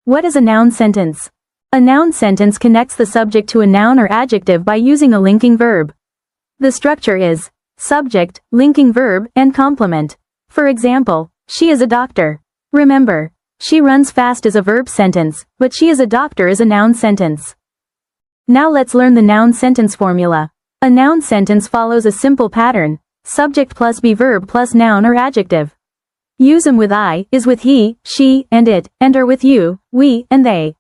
What is a noun sentence? A noun sentence connects the subject to a noun or adjective by using a linking verb. The structure is subject, linking verb, and complement. For example, she is a doctor. Remember, she runs fast is a verb sentence, but she is a doctor is a noun sentence. Now let's learn the noun sentence formula. A noun sentence follows a simple pattern: subject plus be verb plus noun or adjective. Use am with I, is with he, she, and it, and are with you, we, and they.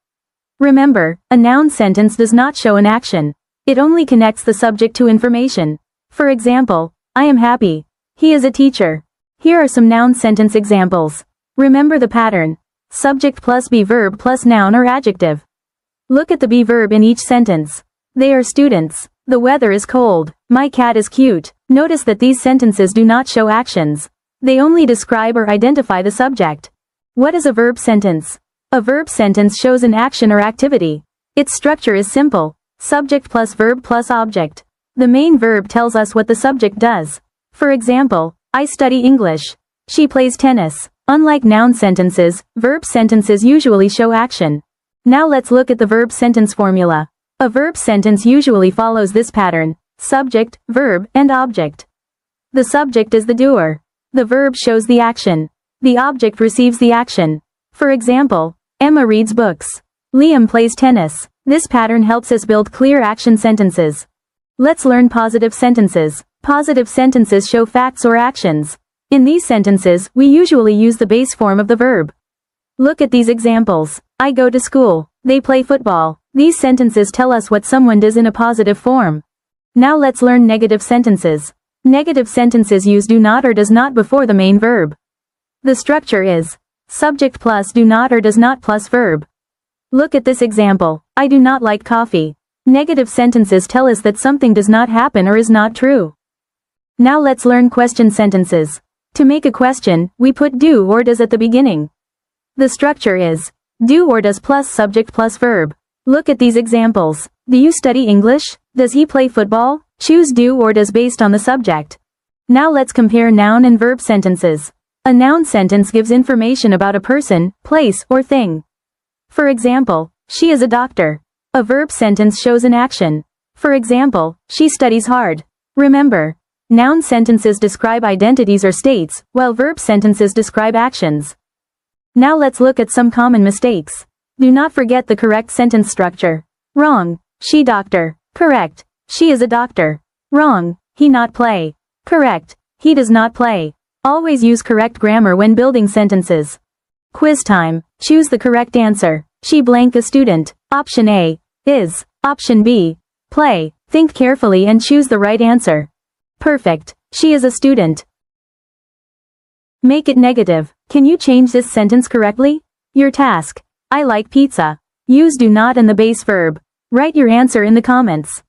Remember, a noun sentence does not show an action. It only connects the subject to information. For example, I am happy. He is a teacher. Here are some noun sentence examples. Remember the pattern: subject plus be verb plus noun or adjective. Look at the be verb in each sentence. They are students. The weather is cold. My cat is cute. Notice that these sentences do not show actions. They only describe or identify the subject. What is a verb sentence? A verb sentence shows an action or activity. Its structure is simple: subject plus verb plus object. The main verb tells us what the subject does. For example, I study English. She plays tennis. Unlike noun sentences, verb sentences usually show action. Now let's look at the verb sentence formula. A verb sentence usually follows this pattern: subject, verb, and object. The subject is the doer. The verb shows the action. The object receives the action. For example, Emma reads books. Liam plays tennis. This pattern helps us build clear action sentences. Let's learn positive sentences. Positive sentences show facts or actions. In these sentences, we usually use the base form of the verb. Look at these examples. I go to school. They play football. These sentences tell us what someone does in a positive form. Now let's learn negative sentences. Negative sentences use do not or does not before the main verb. The structure is subject plus do not or does not plus verb. Look at this example: I do not like coffee. Negative sentences tell us that something does not happen or is not true. Now let's learn question sentences. To make a question, we put do or does at the beginning. The structure is do or does plus subject plus verb. Look at these examples. Do you study English? Does he play football? Choose do or does based on the subject. Now let's compare noun and verb sentences. A noun sentence gives information about a person, place, or thing. For example, she is a doctor. A verb sentence shows an action. For example, she studies hard. Remember, noun sentences describe identities or states, while verb sentences describe actions. Now let's look at some common mistakes. Do not forget the correct sentence structure. Wrong. She doctor. Correct. She is a doctor. Wrong. He not play. Correct. He does not play. Always use correct grammar when building sentences. Quiz time. Choose the correct answer. She blank a student. Option A is. Option B, play. Think carefully and choose the right answer. Perfect. She is a student. Make it negative. Can you change this sentence correctly? Your task: I like pizza. Use do not and the base verb. Write your answer in the comments.